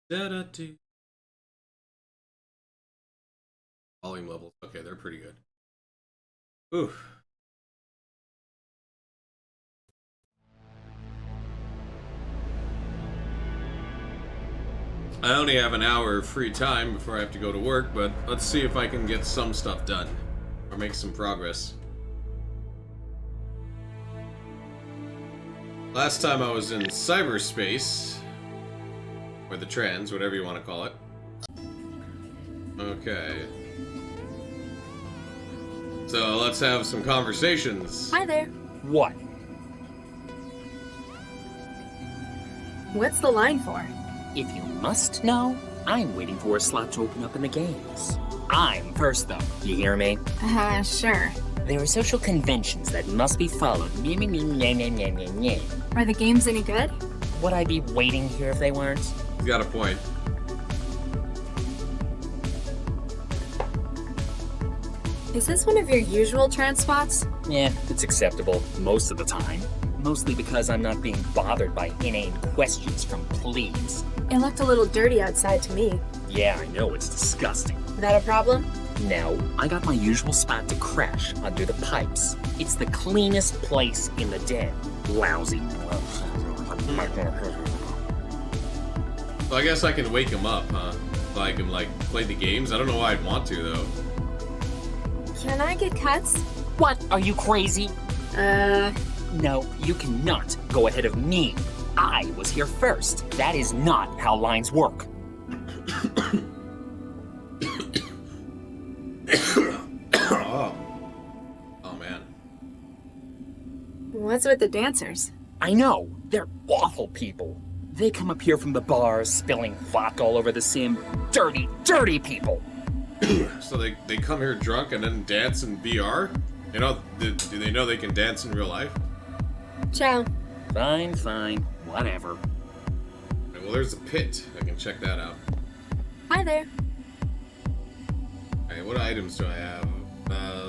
Da-da-dee. Volume levels. Okay, they're pretty good. Ooh. I only have an hour of free time before I have to go to work, but let's see if I can get some stuff done. Or make some progress. Last time I was in cyberspace, or the trans, whatever you want to call it. Okay. So let's have some conversations. Hi there. What? What's the line for? If you must know, I'm waiting for a slot to open up in the games. I'm first, though. You hear me? Sure. There are social conventions that must be followed. Are the games any good? Would I be waiting here if they weren't? He's got a point. Is this one of your usual trans spots? Yeah, it's acceptable most of the time. Mostly because I'm not being bothered by inane questions from plebes. It looked a little dirty outside to me. Yeah, I know, it's disgusting. That a problem? No, I got my usual spot to crash under the pipes. It's the cleanest place in the den. Lousy. So I guess I can wake him up, huh? So I can, like, play the games? I don't know why I'd want to, though. Can I get cuts? What? Are you crazy? No, you cannot go ahead of me. I was here first. That is not how lines work. Oh, man. What's with the dancers? I know, they're awful people. They come up here from the bars, spilling vodka all over the sim. Dirty, dirty people. So they come here drunk and then dance in VR? You know, do they know they can dance in real life? Ciao. Fine, fine, whatever. Okay, well, there's a pit. I can check that out. Hi there. Okay, what items do I have?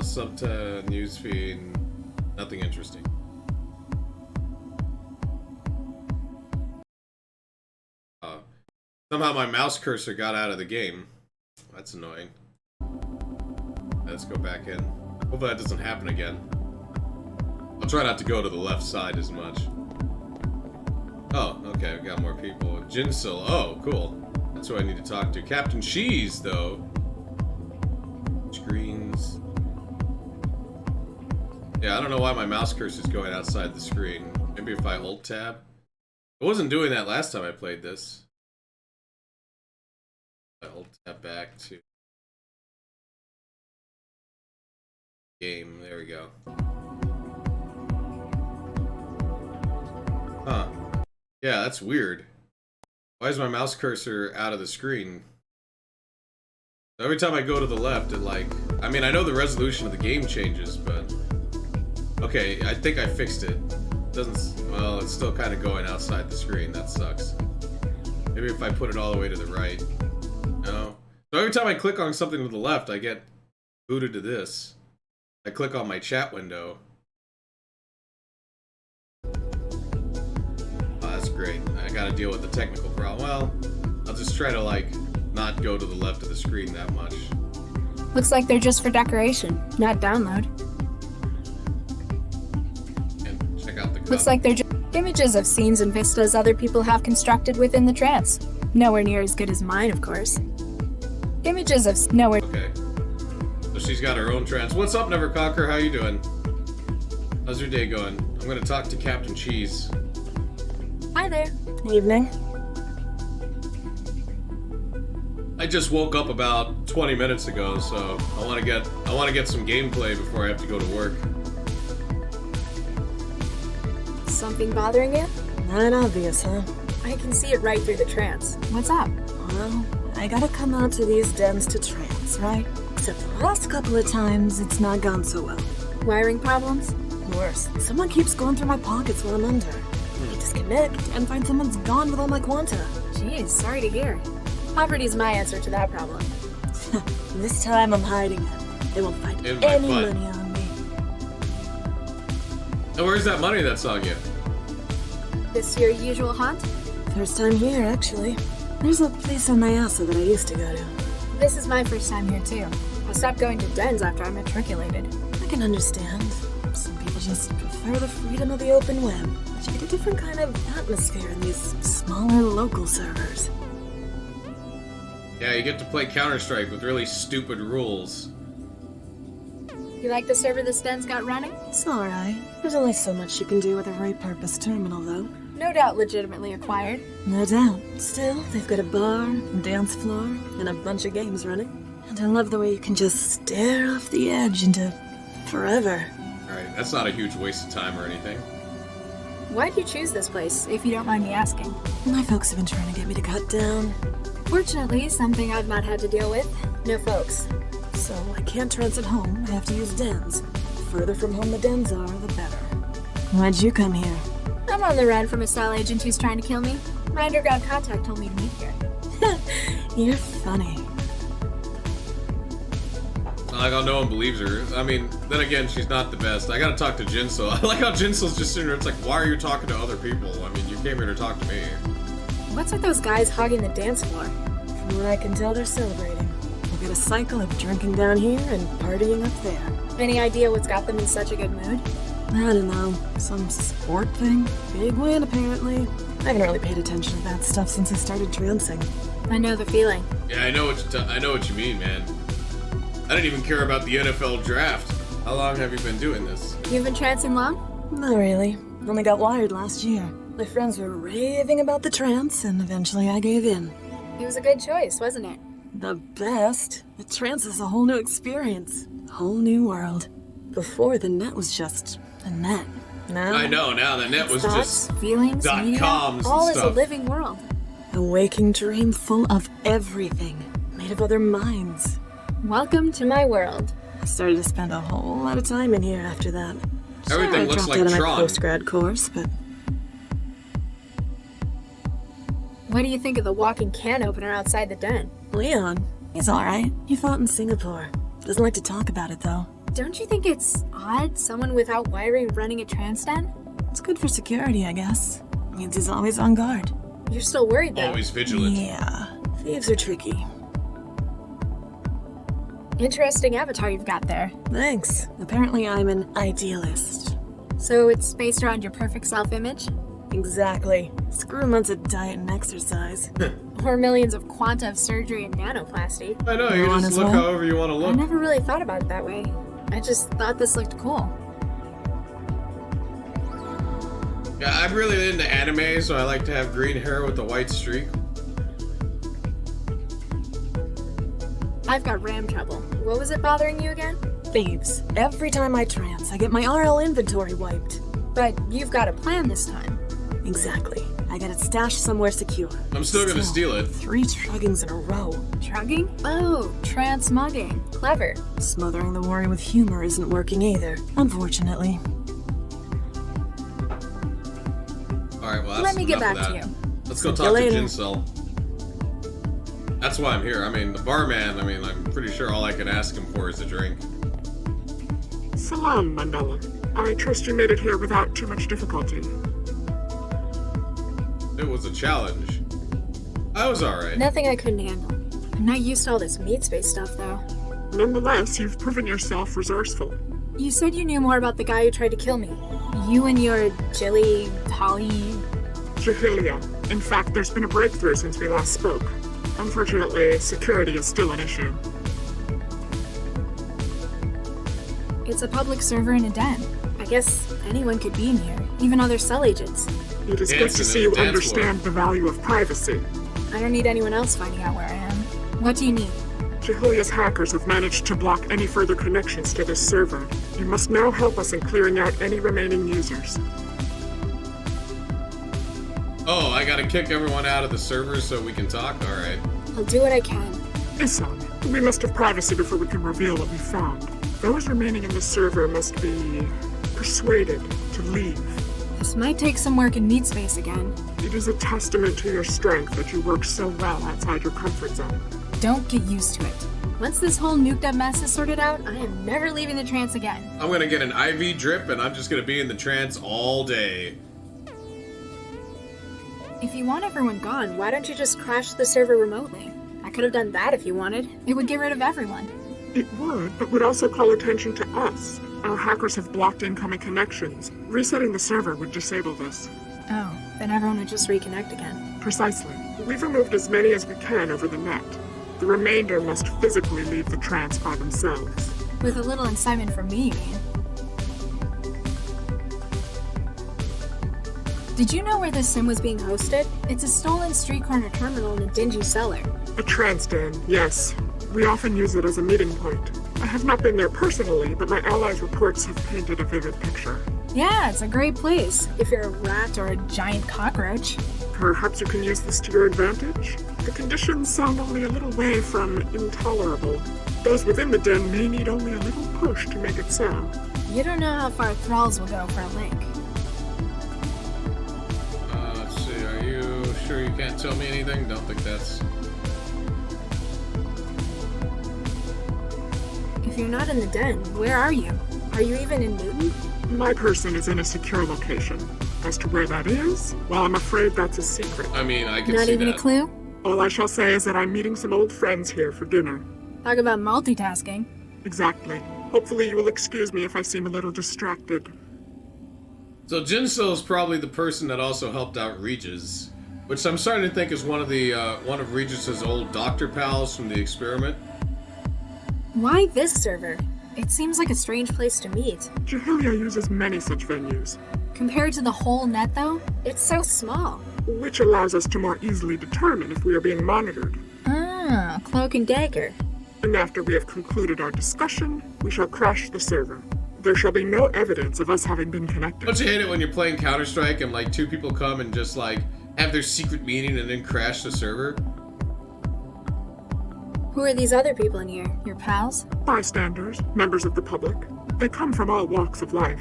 Subta, newsfeed, nothing interesting. Somehow my mouse cursor got out of the game. That's annoying. Let's go back in. Hopefully that doesn't happen again. I'll try not to go to the left side as much. Oh, okay, we got more people. Jinsil, oh, cool. That's who I need to talk to. Captain Cheese, though. Screens. Yeah, I don't know why my mouse cursor is going outside the screen. Maybe if I hold tab. I wasn't doing that last time I played this. I hold tab back to game. There we go. Huh. Yeah, that's weird. Why is my mouse cursor out of the screen? Every time I go to the left, it like... I mean, I know the resolution of the game changes, but... Okay, I think I fixed it. Doesn't... Well, it's still kind of going outside the screen. That sucks. Maybe if I put it all the way to the right. No. So every time I click on something to the left, I get booted to this. I click on my chat window. Oh, that's great. I gotta deal with the technical problem. Well, I'll just try to, like, not go to the left of the screen that much. Looks like they're just for decoration, not download. And check out the cup. Looks like they're just images of scenes and vistas other people have constructed within the trance. Nowhere near as good as mine, of course. Images of nowhere. Okay. So she's got her own trance. What's up, Neverconquer? How you doing? How's your day going? I'm gonna talk to Captain Cheese. Hi there. Evening. I just woke up about 20 minutes ago, so I want to get some gameplay before I have to go to work. Something bothering you? Not obvious, huh? I can see it right through the trance. What's up? Well, I gotta come out to these dens to trance, right? Except the last couple of times, it's not gone so well. Wiring problems? Worse, someone keeps going through my pockets while I'm under. I disconnect and find someone's gone with all my quanta. Jeez, sorry to hear. Poverty's my answer to that problem. This time I'm hiding it. They won't find In my any butt. money on me. And where's that money that's on you? This your usual haunt? First time here, actually. There's a place on Nyasa that I used to go to. This is my first time here too. I stopped going to dens after I matriculated. I can understand. Some people just prefer the freedom of the open web. But you get a different kind of atmosphere in these smaller local servers. Yeah, you get to play Counter-Strike with really stupid rules. You like the server this den's got running? It's alright. There's only so much you can do with a repurposed terminal, though. No doubt legitimately acquired. No doubt. Still, they've got a bar, a dance floor, and a bunch of games running. And I love the way you can just stare off the edge into forever. Alright, that's not a huge waste of time or anything. Why'd you choose this place, if you don't mind me asking? My folks have been trying to get me to cut down, Fortunately, something I've not had to deal with. No folks. so I can't transit home. I have to use dens. The further from home the dens are, the better. Why'd you come here? I'm on the run from a cell agent who's trying to kill me. My underground contact told me to meet here. You're funny. It's not like how no one believes her. I mean, then again, she's not the best. I gotta talk to Jinso. I like how Jinso's just sitting there. It's like, why are you talking to other people? I mean, you came here to talk to me. What's with those guys hogging the dance floor? From what I can tell, they're celebrating. We've got a cycle of drinking down here and partying up there. Any idea what's got them in such a good mood? I don't know. Some sport thing? Big win, apparently. I haven't really paid attention to that stuff since I started trancing. I know the feeling. Yeah, I know what you mean, man. I didn't even care about the NFL draft. How long have you been doing this? You've been trancing long? Not really. Only got wired last year. My friends were raving about the trance, and eventually I gave in. It was a good choice, wasn't it? The best? The trance is a whole new experience. A whole new world. Before, the net was just a net. Now, I know, now the net was Thoughts, just feelings, media, .coms and all is a stuff. living world. a waking dream full of everything. Made of other minds. Welcome to my world. I started to spend a whole lot of time in here after that. Everything I looks dropped like out of my Tron. post-grad course, but What do you think of the walking can opener outside the den? Leon, he's alright. He fought in Singapore. Doesn't like to talk about it, though. Don't you think it's odd, someone without wiring running a trance den? It's good for security, I guess. Means he's always on guard. You're still worried though. Always vigilant. Yeah, thieves are tricky. Interesting avatar you've got there. Thanks. Apparently I'm an idealist. So it's based around your perfect self-image? Exactly. Screw months of diet and exercise. Or millions of quanta of surgery and nanoplasty? I know, you You want just as look well? however you want to I look. never really thought about it that way. I just thought this looked cool. Yeah, I'm really into anime, so I like to have green hair with a white streak. I've got RAM trouble. What was it bothering you again? Thieves. Every time I trance, I get my RL inventory wiped. But you've got a plan this time. Exactly. I got it stashed somewhere secure. I'm still gonna steal it. 3 truggings in a row. Trugging? Oh, transmugging. Clever. Smothering the worry with humor isn't working either, unfortunately. Alright, well, that's Let me get enough back of to that. you. Let's go See talk you to later. Jinsel. That's why I'm here. I mean, the barman, I'm pretty sure all I can ask him for is a drink. Salam, Mandela. I trust you made it here without too much difficulty. It was a challenge. I was alright. Nothing I couldn't handle. I'm not used to all this meat space stuff, though. Nonetheless, you've proven yourself resourceful. You said you knew more about the guy who tried to kill me. You and your Jilly, Holly... Jahilia. In fact, there's been a breakthrough since we last spoke. Unfortunately, security is still an issue. It's a public server in a den. I guess anyone could be in here, even other cell agents. It is good Dancing to see in you a dance understand the value of privacy. I don't need anyone else finding out where I am. What do you need? Jahilia's hackers have managed to block any further connections to this server. You must now help us in clearing out any remaining users. Oh, I gotta kick everyone out of the server so we can talk? Alright. I'll do what I can. Isan, we must have privacy before we can reveal what we found. Those remaining in the server must be persuaded to leave. This might take some work in meat space again. It is a testament to your strength that you work so well outside your comfort zone. Don't get used to it. Once this whole nuked up mess is sorted out, I am never leaving the trance again. I'm gonna get an IV drip and I'm just gonna be in the trance all day. If you want everyone gone, why don't you just crash the server remotely? I could have done that if you wanted. It would get rid of everyone. It would, but would also call attention to us. Our hackers have blocked incoming connections. Resetting the server would disable this. Oh, then everyone would just reconnect again. Precisely. We've removed as many as we can over the net. The remainder must physically leave the trance by themselves. With a little incitement from me, you mean? Did you know where this sim was being hosted? It's a stolen street corner terminal in a dingy cellar. A trance den, yes. We often use it as a meeting point. I have not been there personally, but my allies' reports have painted a vivid picture. Yeah, it's a great place, if you're a rat or a giant cockroach. Perhaps you can use this to your advantage? The conditions sound only a little way from intolerable. Those within the den may need only a little push to make it so. You don't know how far thralls will go for a link. Let's see, are you sure you can't tell me anything? Don't think that's... If you're not in the den, where are you? Are you even in Newton? My person is in a secure location. As to where that is, well, I'm afraid that's a secret. I mean, I can Not see even that. a clue? All I shall say is that I'm meeting some old friends here for dinner. Talk about multitasking. Exactly. Hopefully you will excuse me if I seem a little distracted. So Jinso is probably the person that also helped out Regis, which I'm starting to think is one of Regis's old doctor pals from the experiment. Why this server? It seems like a strange place to meet. Jahilia uses many such venues, Compared to the whole net, though, it's so small. which allows us to more easily determine if we are being monitored. Ah, cloak and dagger. And after we have concluded our discussion, we shall crash the server. There shall be no evidence of us having been connected. Don't you hate it when you're playing Counter-Strike and like two people come and just like have their secret meeting and then crash the server? Who are these other people in here? Your pals? Bystanders, members of the public, they come from all walks of life.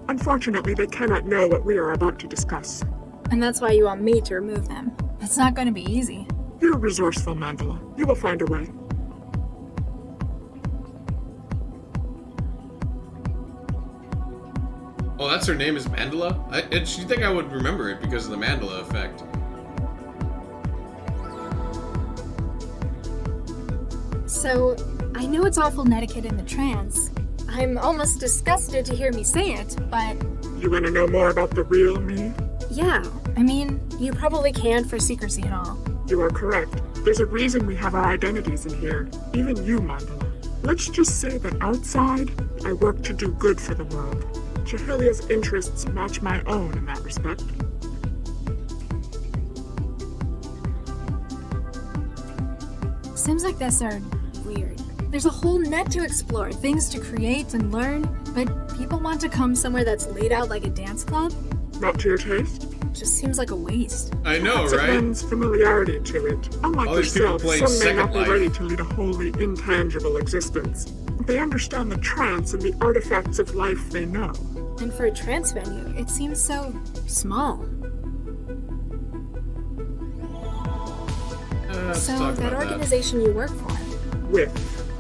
Unfortunately, they cannot know what we are about to discuss. And that's why you want me to remove them. It's not going to be easy. You're resourceful, Mandela. You will find a way. Oh, that's her name is Mandela? You'd think I would remember it because of the Mandela effect. So, I know it's awful netiquette in the trance. I'm almost disgusted to hear me say it, but You want to know more about the real me? yeah, I mean, you probably can for secrecy and all. You are correct. There's a reason we have our identities in here. Even you, Mandela. Let's just say that outside, I work to do good for the world. Jahilia's interests match my own in that respect. Sims like this are weird. There's a whole net to explore, things to create and learn, but people want to come somewhere that's laid out like a dance club? Not to your taste? Just seems like a waste. I know, Perhaps it right? lends familiarity to it. Unlike All these people yourself, playing some may not Second be Life. ready to lead a wholly intangible existence. They understand the trance and the artifacts of life they know. And for a trance venue, it seems so small. Let's So, talk that about organization you work for, With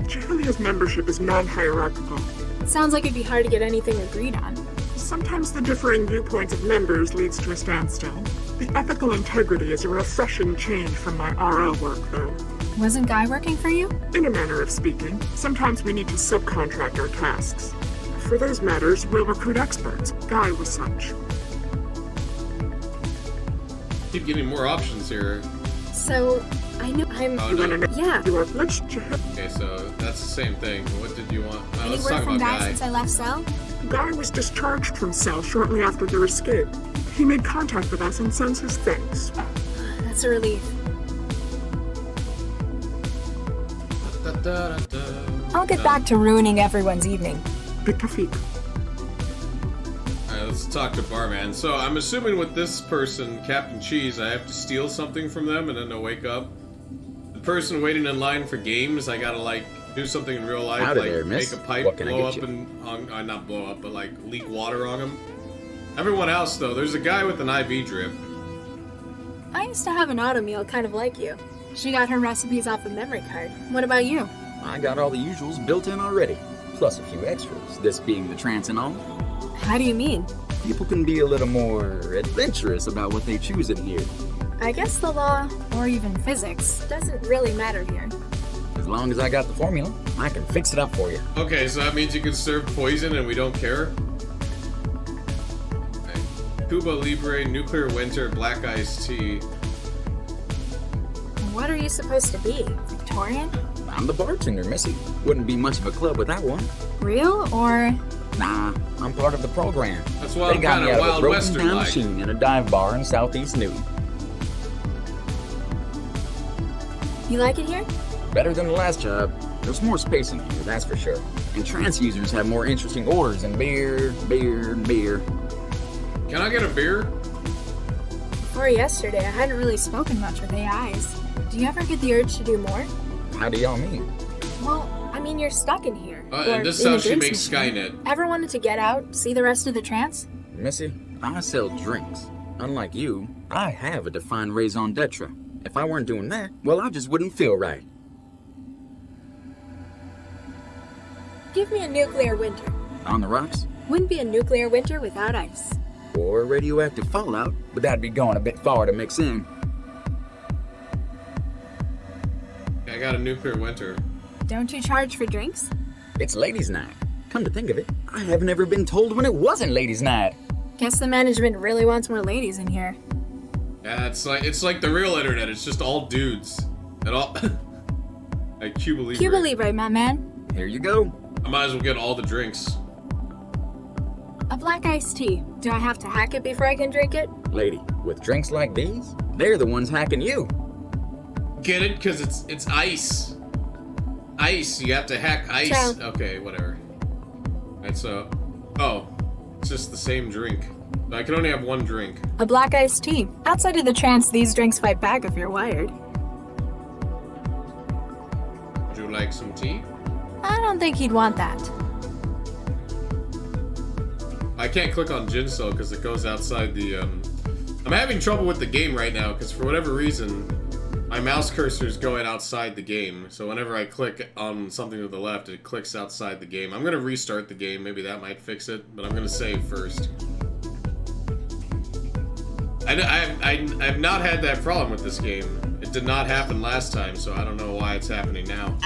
Jahilia's membership is non-hierarchical. it sounds like it'd be hard to get anything agreed on. Sometimes the differing viewpoints of members leads to a standstill. The ethical integrity is a refreshing change from my RL work, though. Wasn't Guy working for you? In a manner of speaking, sometimes we need to subcontract our tasks. For those matters, we'll recruit experts. Guy was such. Keep getting more options here. So, I know I'm... Oh, You wanna no. know? Yeah. You are let's Okay, so that's the same thing. What did you want? Any Let's word talk from about Guy Guy. since I left cell? Guy was discharged from cell shortly after your escape. He made contact with us and sends his thanks. That's a relief. I'll get back to ruining everyone's evening. pt.5. Alright, let's talk to Barman. So I'm assuming with this person, Captain Cheese, I have to steal something from them and then they'll wake up. The person waiting in line for games, I gotta like do something in real life, Howdy like there, miss. make a pipe What can I blow get up you? and not blow up, but like leak water on them. Everyone else though, there's a guy with an IV drip. I used to have an auto meal kind of like you. She got her recipes off a memory card. What about you? I got all the usuals built in already, plus a few extras, this being the trance and all. How do you mean? People can be a little more adventurous about what they choose in here. I guess the law, or even physics, doesn't really matter here. As long as I got the formula, I can fix it up for you. Okay, so that means you can serve poison and we don't care? Okay. Cuba Libre, Nuclear Winter, Black Iced Tea. What are you supposed to be? Victorian? I'm the bartender, Missy. Wouldn't be much of a club without one. Real or... Nah, I'm part of the program. That's why They I'm got kind me of out of a Wild broken Western down like. machine in a dive bar in Southeast Newton. You like it here? Better than the last job. There's more space in here, that's for sure. And trance users have more interesting orders than beer, beer, and beer. Can I get a beer? Before yesterday, I hadn't really spoken much with AIs. Do you ever get the urge to do more? How do y'all mean? Well, I mean, you're stuck in here. Or And this is in how the she drinks makes machine. Skynet. Ever wanted to get out, see the rest of the trance? Missy, I sell drinks. Unlike you, I have a defined raison d'etre. If I weren't doing that, well, I just wouldn't feel right. Give me a nuclear winter. On the rocks? Wouldn't be a nuclear winter without ice. Or radioactive fallout, but that'd be going a bit far to mix in. Okay, I got a Nuclear Winter. Don't you charge for drinks? It's ladies' night. Come to think of it, I haven't ever been told when it wasn't ladies' night. Guess the management really wants more ladies in here. Yeah, it's like the real internet. It's just all dudes. And all... like Cuba Libre. Cuba Libre, my man. Here you go. I might as well get all the drinks. A black iced tea. Do I have to hack it before I can drink it? Lady, with drinks like these, they're the ones hacking you. Get it? Because it's ice. Ice. You have to hack ice. Ciao. Okay, whatever. Alright, so... Oh. It's just the same drink. I can only have one drink. A black iced tea. Outside of the trance, these drinks fight back if you're wired. Would you like some tea? I don't think he'd want that. I can't click on Ginsel because it goes outside the, I'm having trouble with the game right now because for whatever reason, my mouse cursor is going outside the game. So whenever I click on something to the left, it clicks outside the game. I'm going to restart the game. Maybe that might fix it, but I'm going to save first. I've not had that problem with this game. It did not happen last time, so I don't know why it's happening now.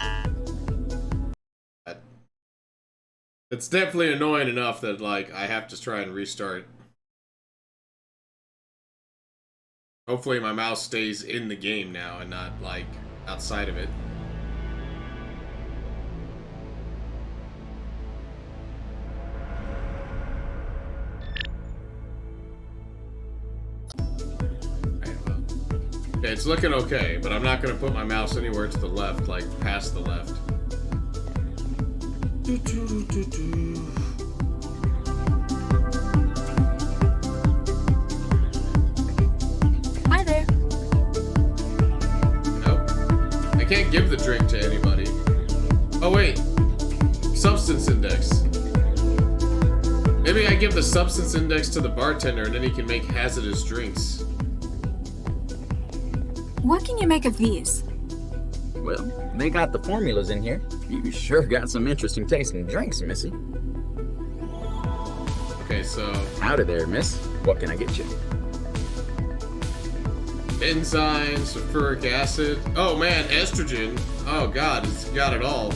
It's definitely annoying enough that, like, I have to try and restart. Hopefully my mouse stays in the game now and not, like, outside of it. Okay, well. Okay, it's looking okay, but I'm not gonna put my mouse anywhere to the left, like, past the left. Hi there. Nope. I can't give the drink to anybody. Oh wait. Substance index. Maybe I give the substance index to the bartender and then he can make hazardous drinks. What can you make of these? Well, they got the formulas in here. You sure got some interesting tasting drinks, Missy. Okay, so Howdy there, miss. What can I get you? enzyme, sulfuric acid. Oh man, estrogen. Oh god, it's got it all.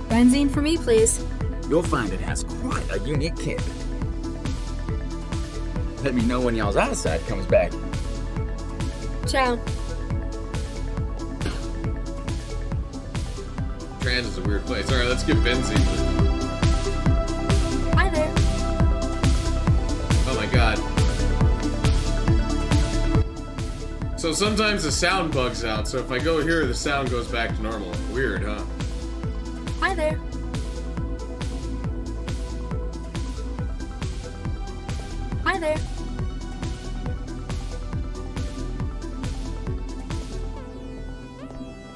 Benzene for me, please. You'll find it has quite a unique kick. Let me know when y'all's eyesight comes back. Ciao. Trans is a weird place. Alright, let's get benzene. Hi there. Oh my god. So sometimes the sound bugs out, so if I go here, the sound goes back to normal. Weird, huh? Hi there. Hi there.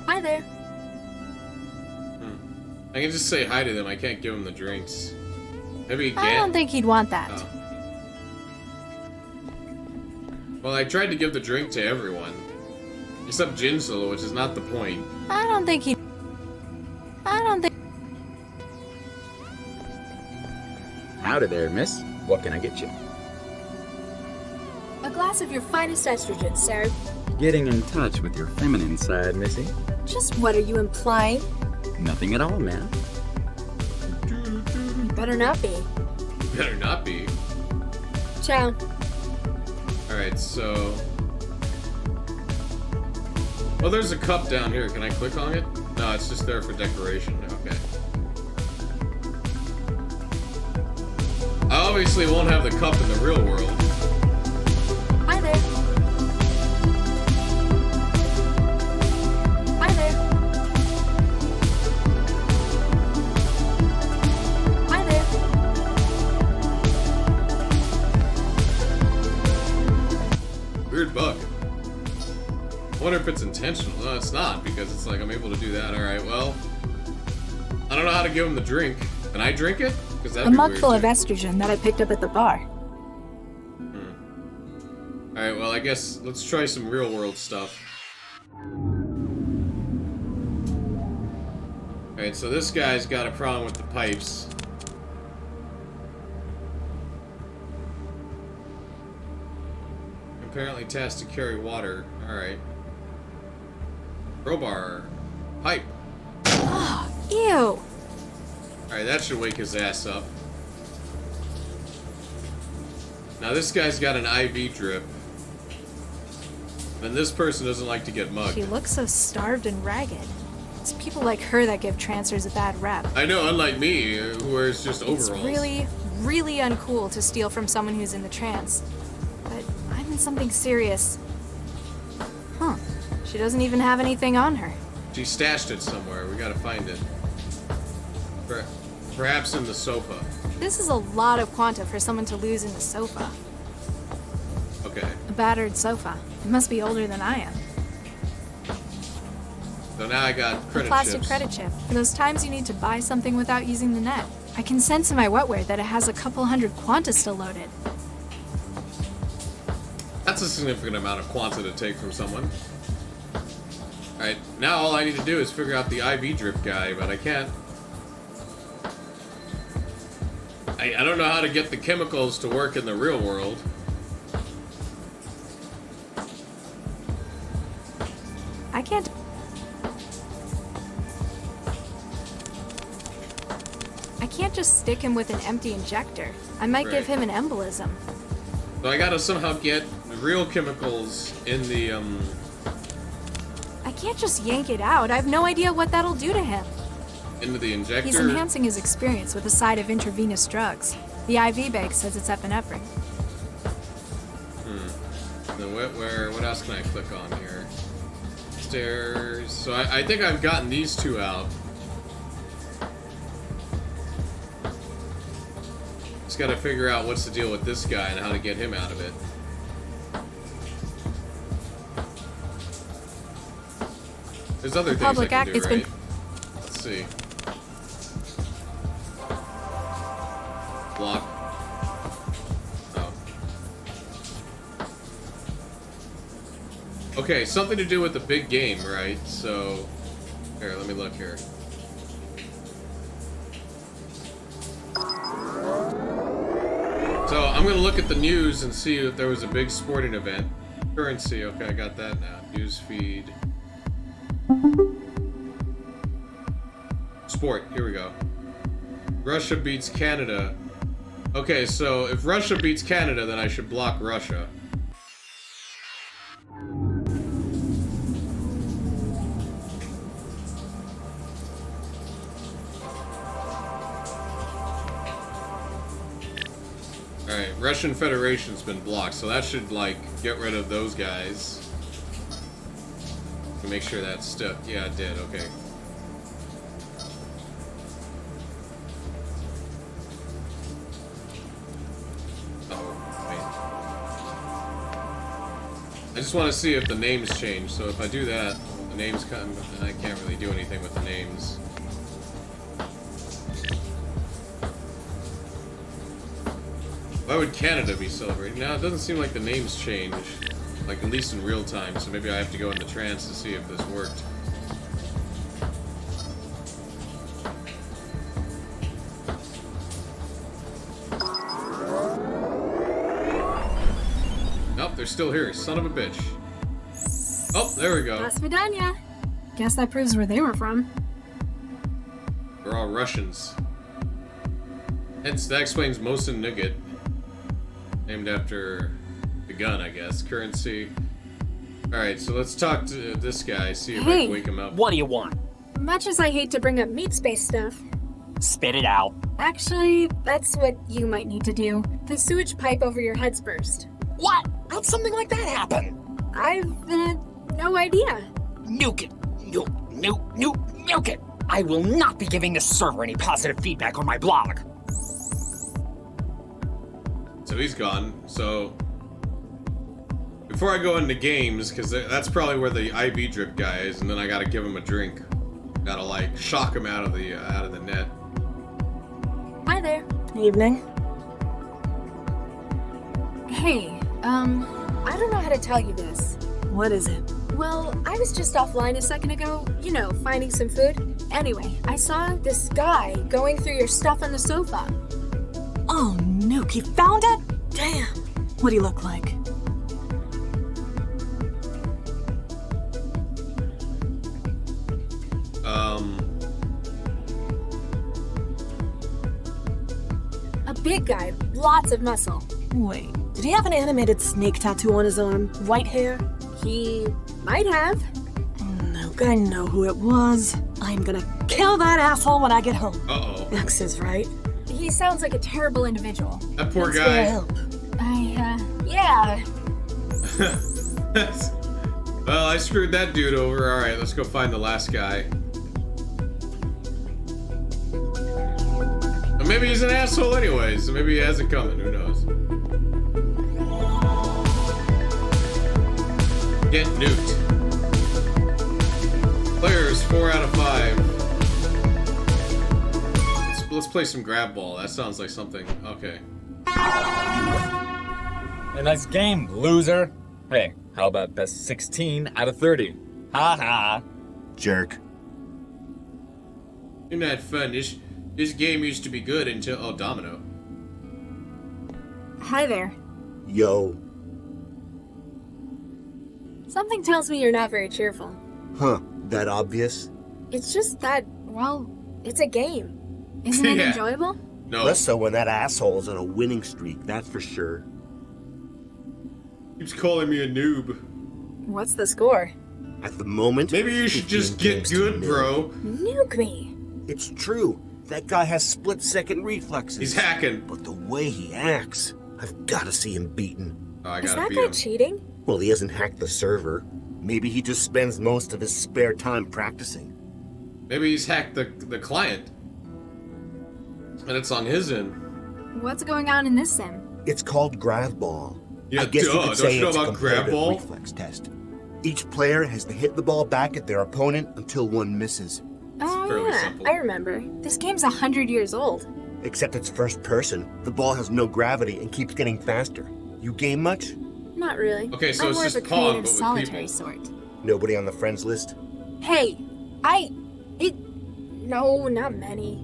Hi there. I can just say hi to them. I can't give them the drinks. Maybe you I can't? don't think he'd want that. Oh. Well, I tried to give the drink to everyone. Except Jinsel, which is not the point. I don't think he'd... I don't think... Howdy there, miss. What can I get you? glass of your finest estrogen, sir. Getting in touch with your feminine side, Missy. Just what are you implying? Nothing at all, man. Better not be. Better not be. Ciao. Alright, so... Well, there's a cup down here. Can I click on it? No, it's just there for decoration. Okay. I obviously won't have the cup in the real world. Hi there. Hi there. Hi there. Weird bug. I wonder if it's intentional. No, it's not, because it's like I'm able to do that. Alright, well... I don't know how to give him the drink. Can I drink it? Because that'd A be mug weird full of too. estrogen that I picked up at the bar. Alright, well, I guess let's try some real world stuff. Alright, so this guy's got a problem with the pipes. Apparently tasked to carry water. Alright. Crowbar. Pipe. Ew. Alright, that should wake his ass up. Now this guy's got an IV drip. And this person doesn't like to get mugged. She looks so starved and ragged. It's people like her that give trancers a bad rep. I know, unlike me, who wears just overalls. It's really, really uncool to steal from someone who's in the trance. But I'm in something serious. Huh. She doesn't even have anything on her. She stashed it somewhere. We gotta find it. Perhaps in the sofa. This is a lot of quanta for someone to lose in the sofa. Okay. A battered sofa. It must be older than I am. So now I got A credit plastic chips. credit chip. For those times you need to buy something without using the net. I can sense in my wetware that it has a couple hundred quanta still loaded. That's a significant amount of quanta to take from someone. Alright, now all I need to do is figure out the IV drip guy, but I can't. I don't know how to get the chemicals to work in the real world. I can't. I can't just stick him with an empty injector. I might give Right. him an embolism. So I gotta somehow get the real chemicals in the, I can't just yank it out. I have no idea what that'll do to him. into the injector. He's enhancing his experience with a side of intravenous drugs. The IV bag says it's epinephrine. The wetware, what else can I click on here? Stairs. So I think I've gotten these two out. Just gotta figure out what's the deal with this guy and how to get him out of it. There's other things Public I can Act, do, it's right? been- Let's see. Block. Oh. Okay, something to do with the big game, right? So, here, let me look here. So, I'm gonna look at the news and see if there was a big sporting event. Currency, okay, I got that now. News feed. Sport, here we go. Russia beats Canada. Okay, so if Russia beats Canada, then I should block Russia. Alright, Russian Federation's been blocked, so that should, like, get rid of those guys. Make sure that's stuck. Yeah, it did, okay. I just want to see if the names change. So if I do that, the names come, and I can't really do anything with the names. Why would Canada be celebrating? Now, it doesn't seem like the names change, like at least in real time, so maybe I have to go into trance to see if this worked. they're still here. Son of a bitch. Oh, there we go. До свидания. Guess that proves where they were from. They're all Russians. Hence, that explains Mosin Nugget. Named after the gun, I guess. Currency. Alright, so let's talk to this guy, see if I Hey. can wake him up. What do you want? Much as I hate to bring up meat space stuff, Spit it out. actually, that's what you might need to do. The sewage pipe over your head's burst. What? How'd something like that happen? I've no idea. Nuke it. Nuke it. I will not be giving this server any positive feedback on my blog. So he's gone. So before I go into games, because that's probably where the IV drip guy is, and then I gotta give him a drink. Gotta like shock him out of the net. Hi there. Evening. Hey, I don't know how to tell you this. What is it? Well, I was just offline a second ago, you know, finding some food. Anyway, I saw this guy going through your stuff on the sofa. Oh, Nuke, you found it? Damn. What do you look like? A big guy, lots of muscle. Wait, did he have an animated snake tattoo on his arm? White hair? He might have. Nuke, I know who it was. I'm gonna kill that asshole when I get home. Uh-oh. X is right. He sounds like a terrible individual. That poor Thanks for your guy. help. Yeah. Well, I screwed that dude over. Alright, let's go find the last guy. Or maybe he's an asshole anyways, so maybe he hasn't coming, who knows. Get nuked. Players 4 out of 5. Let's play some grab ball. That sounds like something. Okay. A nice game, loser. Hey, how about best 16 out of 30? Ha ha. Jerk. You're not fun. This game used to be good until Domino. Hi there. Yo. Something tells me you're not very cheerful. Huh. That obvious? It's just that, well, it's a game. Isn't it Yeah. enjoyable? No. Less so when that asshole's on a winning streak, that's for sure. Keeps calling me a noob. What's the score? At the moment, Maybe you should 15 just get games to good, nil. bro. Nuke me. It's true. That guy has split-second reflexes. He's hacking. But the way he acts, I've got to see him beaten. Oh, I Is gotta that beat guy him. cheating? Well, he hasn't hacked the server. Maybe he just spends most of his spare time practicing. Maybe he's hacked the client. And it's on his end. What's going on in this sim? It's called grab ball. Yeah, I guess duh. you could Don't say you know it's a about grab comparative ball? reflex test. Each player has to hit the ball back at their opponent until one misses. Oh, fairly yeah, simple. I remember. This game's 100 years old. Except it's first person. The ball has no gravity and keeps getting faster. You game much? Not really. Okay, so I'm it's more just of a Pong, creative but with solitary people. sort. Nobody on the friends list? Hey, no, not many.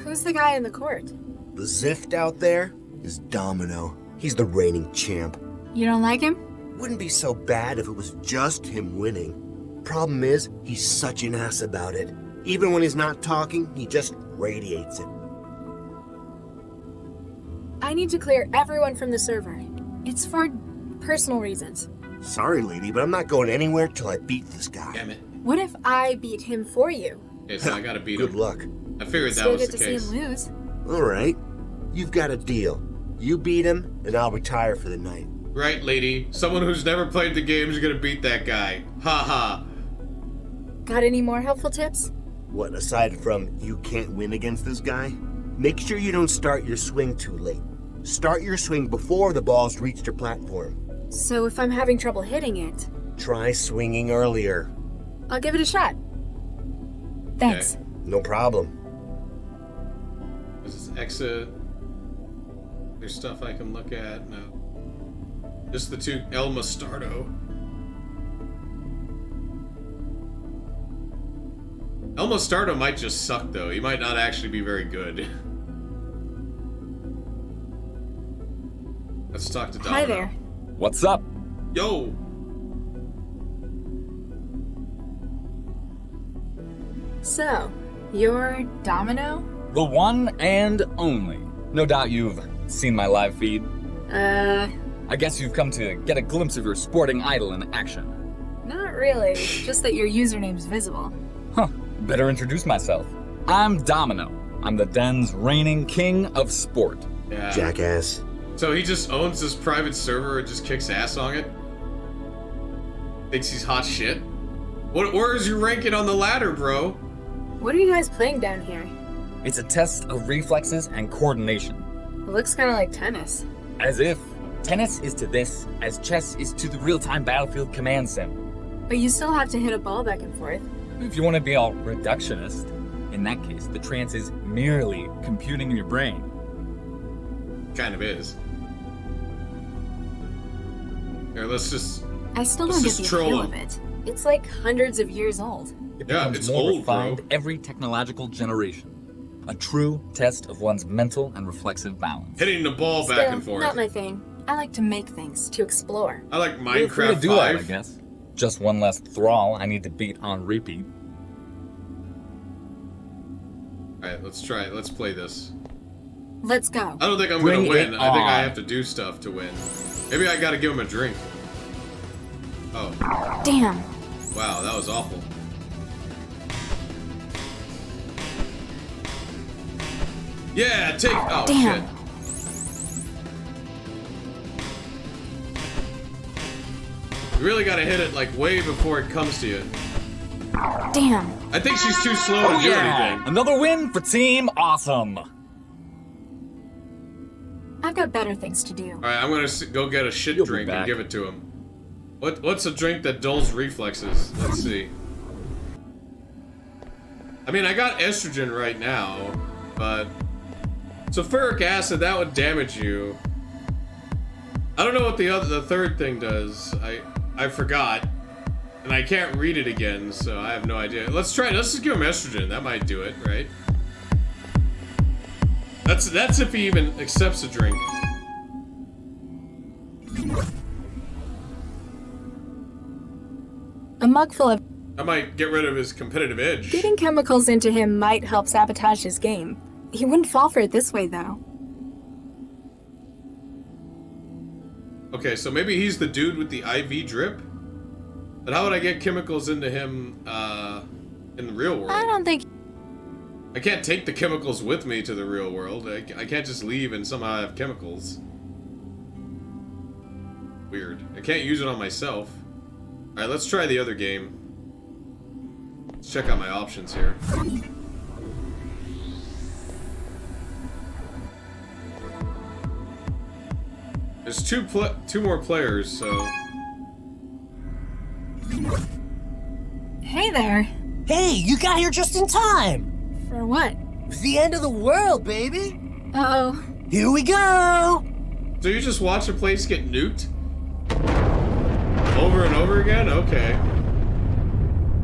Who's the guy in the court? The Zift out there is Domino. He's the reigning champ. You don't like him? Wouldn't be so bad if it was just him winning. Problem is, he's such an ass about it. Even when he's not talking, he just radiates it. I need to clear everyone from the server. It's for personal reasons. Sorry, lady, but I'm not going anywhere till I beat this guy. Damn it. What if I beat him for you? Okay, so I gotta beat Good him. luck. I figured that Still was get the to case. see him lose. All right. You've got a deal. You beat him, and I'll retire for the night. Right, lady. Someone who's never played the game is gonna beat that guy. Ha ha. Got any more helpful tips? What, aside from you can't win against this guy? Make sure you don't start your swing too late. Start your swing before the ball's reached your platform. So if I'm having trouble hitting it, Try swinging earlier. I'll give it a shot. Thanks. Okay. No problem. This is exit. There's stuff I can look at. No. Just the two. El Mostardo. El Mostardo might just suck, though. He might not actually be very good. let's talk to Domino. Hi there. What's up? Yo! So, you're Domino? The one and only. No doubt you've seen my live feed. I guess you've come to get a glimpse of your sporting idol in action. Not really. Just that your username's visible. Huh. Better introduce myself. I'm Domino. I'm the den's reigning king of sport. Yeah. Jackass. So he just owns this private server and just kicks ass on it? Thinks he's hot shit? Where is your ranking on the ladder, bro? What are you guys playing down here? It's a test of reflexes and coordination. It looks kind of like tennis. As if tennis is to this as chess is to the real-time battlefield command sim. But you still have to hit a ball back and forth. If you want to be all reductionist, in that case, the trance is merely computing in your brain. Kind of is. Here, let's just... I still Let's don't get just the troll appeal him. of it. It's like hundreds of years old. It Yeah, becomes it's more old, refined bro. every technological generation. A true test of one's mental and reflexive balance. Hitting the ball back Still, and forth. not my thing. I like to make things, to explore. I like Feel free to Minecraft do that, 5. I guess. Just one less thrall I need to beat on repeat. Alright, let's try it. Let's play this. Let's go. I don't think I'm Bring gonna win. it I think I on. have to do stuff to win. Maybe I gotta give him a drink. Oh. Damn. Wow, that was awful. Yeah, take... Oh, Damn. shit. You really gotta hit it, like, way before it comes to you. Damn. I think she's too slow to do anything. Another win for Team Awesome! I've got better things to do. Alright, I'm gonna go get a shit You'll be drink and back. give it to him. What's a drink that dulls reflexes? Let's see. I mean, I got estrogen right now, but... Sulfuric acid, that would damage you. I don't know what the third thing does. I forgot. And I can't read it again, so I have no idea. Let's try it. Let's just give him estrogen. That might do it, right? That's if he even accepts a drink. A mug full of That might get rid of his competitive edge. getting chemicals into him might help sabotage his game. He wouldn't fall for it this way, though. Okay, so maybe he's the dude with the IV drip? But how would I get chemicals into him, in the real world? I don't think... I can't take the chemicals with me to the real world. I can't just leave and somehow have chemicals. Weird. I can't use it on myself. Alright, let's try the other game. Let's check out my options here. There's two more players, so... Hey there. Hey, you got here just in time! For what? It's the end of the world, baby! Uh-oh. Here we go! So you just watch a place get nuked? Over and over again? Okay.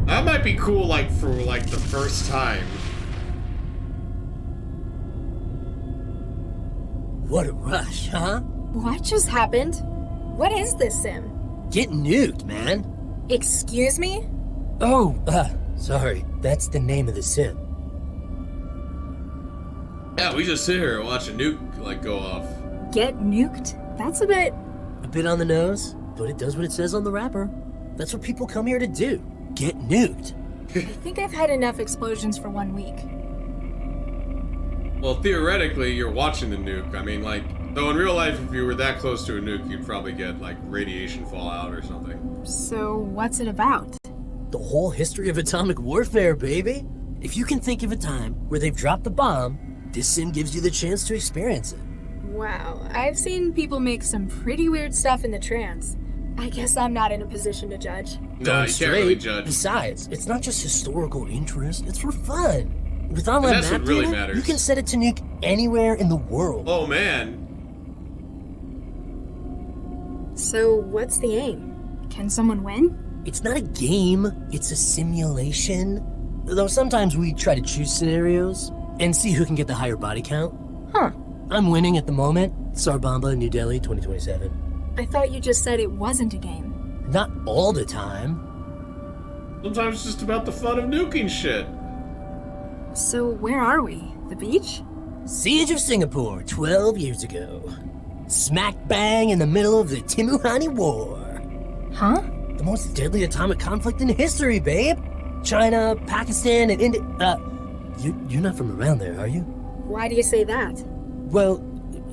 That might be cool, like, for, like, the first time. What a rush, huh? What just happened? What is this sim? Get nuked, man. Excuse me? Oh, sorry. That's the name of the sim. Yeah, we just sit here and watch a nuke, like, go off. Get nuked? That's a bit... A bit on the nose, but it does what it says on the wrapper. That's what people come here to do. Get nuked. I think I've had enough explosions for 1 week. Well, theoretically, you're watching the nuke. I mean, like, though in real life, if you were that close to a nuke, you'd probably get, like, radiation fallout or something. So, what's it about? The whole history of atomic warfare, baby. If you can think of a time where they've dropped the bomb, this sim gives you the chance to experience it. Wow, I've seen people make some pretty weird stuff in the trance. I guess I'm not in a position to judge. No, you can't really judge. Besides, it's not just historical interest, it's for fun. With online And that's map what really data, matters. you can set it to nuke anywhere in the world. Oh, man. So, what's the aim? Can someone win? It's not a game, it's a simulation. Though sometimes we try to choose scenarios and see who can get the higher body count. Huh. I'm winning at the moment, Sarbamba, New Delhi, 2027. I thought you just said it wasn't a game. Not all the time. Sometimes it's just about the fun of nuking shit. So where are we? The beach? Siege of Singapore, 12 years ago. Smack bang in the middle of the Timuhani War. Huh? The most deadly atomic conflict in history, babe. China, Pakistan, and India. You're not from around there, are you? Why do you say that? Well,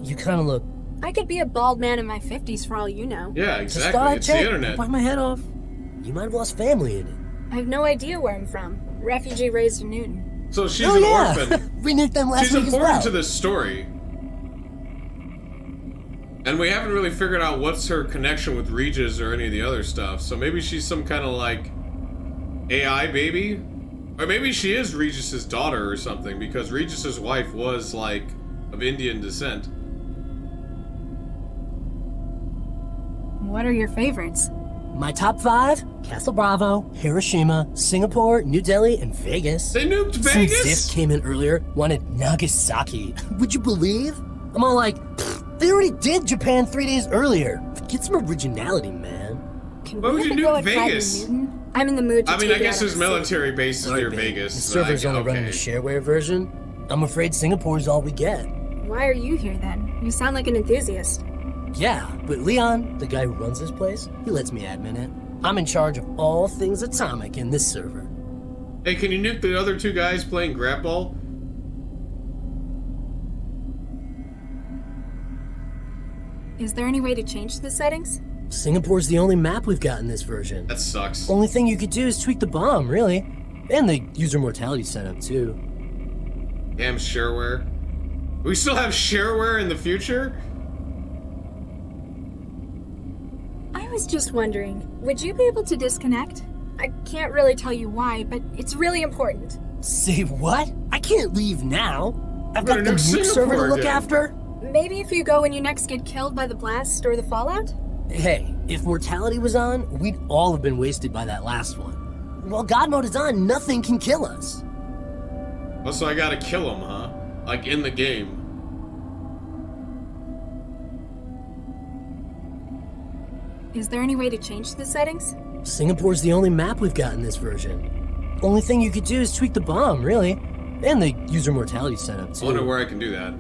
you kind of look. I could be a bald man in my 50s for all you know. Yeah, Just exactly. thought I'd It's check. the internet. Bite my head off. You might have lost family in it. I have no idea where I'm from. Refugee raised in Newton. So she's Oh, an yeah. orphan. We nuked them last She's week as important well. to this story. And we haven't really figured out what's her connection with Regis or any of the other stuff. So maybe she's some kind of like AI baby? Or maybe she is Regis's daughter or something, because Regis's wife was like of Indian descent. What are your favorites? My top 5: Castle Bravo, Hiroshima, Singapore, New Delhi, and Vegas. They nuked Some Vegas? Ziff came in earlier, wanted Nagasaki. Would you believe? I'm all like, they already did Japan 3 days earlier. Get some originality, man. Can Why we would have you a go nuke at Friday Vegas? in Newton? I'm in the mood to I mean, take I it guess out his of the city. military base is Sorry, near babe. Vegas. The server's like, only running the shareware version. I'm afraid Singapore's all we get. Why are you here then? You sound like an enthusiast. Yeah, but Leon, the guy who runs this place, he lets me admin it. I'm in charge of all things atomic in this server. Hey, can you nuke the other two guys playing grab ball? Is there any way to change the settings? Singapore's the only map we've got in this version. That sucks. Only thing you could do is tweak the bomb, really. And the user mortality setup, too. Damn shareware. We still have shareware in the future? I was just wondering, would you be able to disconnect? I can't really tell you why, but it's really important. Say what? I can't leave now. I've We're got the gonna nuke nuke server to Singapore look again. after. Maybe if you go when you next get killed by the blast or the fallout? Hey, if mortality was on, we'd all have been wasted by that last one. While God mode is on, nothing can kill us. Oh, so I gotta kill him, huh? Like in the game. Is there any way to change the settings? Singapore's the only map we've got in this version. Only thing you could do is tweak the bomb, really. And the user mortality setup, I too. wonder where I can do that.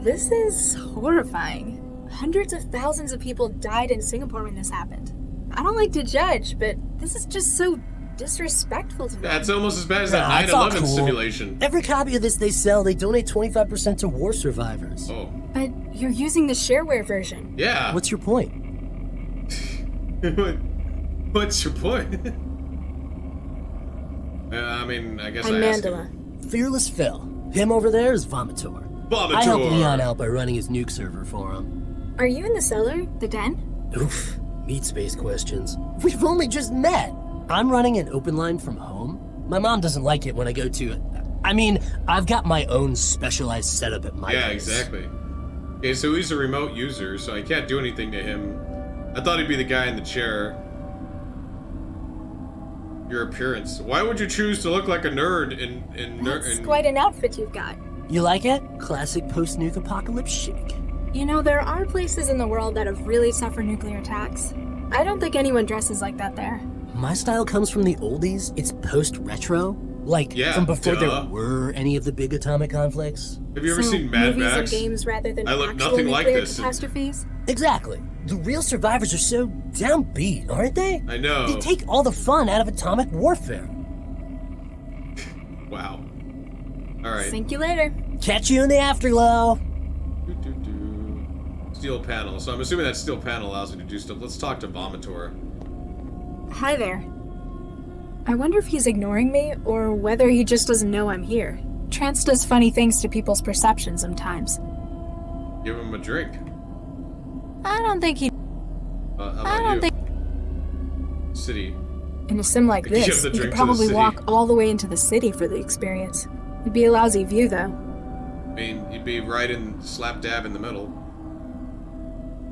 This is horrifying. Hundreds of thousands of people died in Singapore when this happened. I don't like to judge, but this is just so disrespectful to them. That's almost as bad as that Nah, it's all 9/11 cool. simulation. Every copy of this they sell, they donate 25% to war survivors. Oh. But you're using the shareware version. Yeah. What's your point? What's your point? I mean, I guess I'm I asked him. Mandela. Fearless Phil. Him over there is Vomitor. Vomitor. I helped Leon out by running his nuke server for him. Are you in the cellar? The den? Oof, meat space questions. We've only just met. I'm running an open line from home. My mom doesn't like it when I go to it. I mean, I've got my own specialized setup at my Yeah, place. exactly. Okay, so he's a remote user, so I can't do anything to him. I thought he'd be the guy in the chair. Your appearance. Why would you choose to look like a nerd in That's quite an outfit you've got. You like it? Classic post-nuke apocalypse chic. You know, there are places in the world that have really suffered nuclear attacks. I don't think anyone dresses like that there. My style comes from the oldies. It's post-retro. Like, Yeah, from before duh. there were any of the big atomic conflicts. Have you ever So, seen Mad movies Max? and games rather than I look actual nothing like nuclear this. catastrophes? Exactly. The real survivors are so downbeat, aren't they? I know. They take all the fun out of atomic warfare. Wow. Alright. Thank you later. Catch you in the afterglow. Steel panel. So I'm assuming that steel panel allows me to do stuff. Let's talk to Vomitor. Hi there. I wonder if he's ignoring me or whether he just doesn't know I'm here. Trance does funny things to people's perception sometimes. Give him a drink. I don't think he. How about I don't you? think. City. In a sim like Give this, the you drink could to the probably city. walk all the way into the city for the experience. It'd be a lousy view, though. I mean, you'd be right in slap dab in the middle.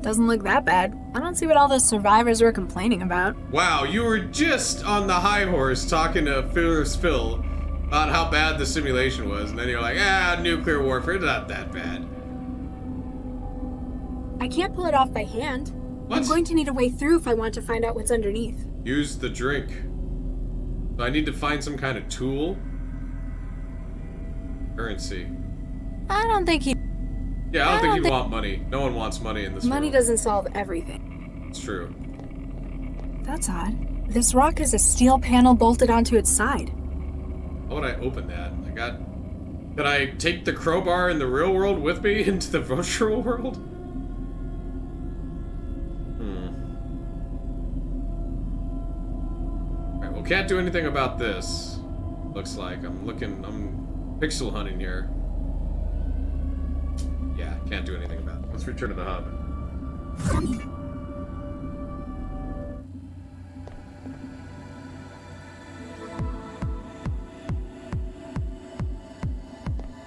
Doesn't look that bad. I don't see what all the survivors were complaining about. Wow, you were just on the high horse talking to Fearless Phil about how bad the simulation was, and then you're like, nuclear warfare, not that bad. I can't pull it off by hand. What? I'm going to need a way through if I want to find out what's underneath. Use the drink. So I need to find some kind of tool? Currency. I don't think he... Yeah, I don't think you want money. No one wants money in this Money world. doesn't solve everything. It's true. That's odd. This rock has a steel panel bolted onto its side. How would I open that? Could I take the crowbar in the real world with me into the virtual world? Alright, well, can't do anything about this. Looks like. I'm pixel hunting here. Yeah, can't do anything about it. Let's return to the hub.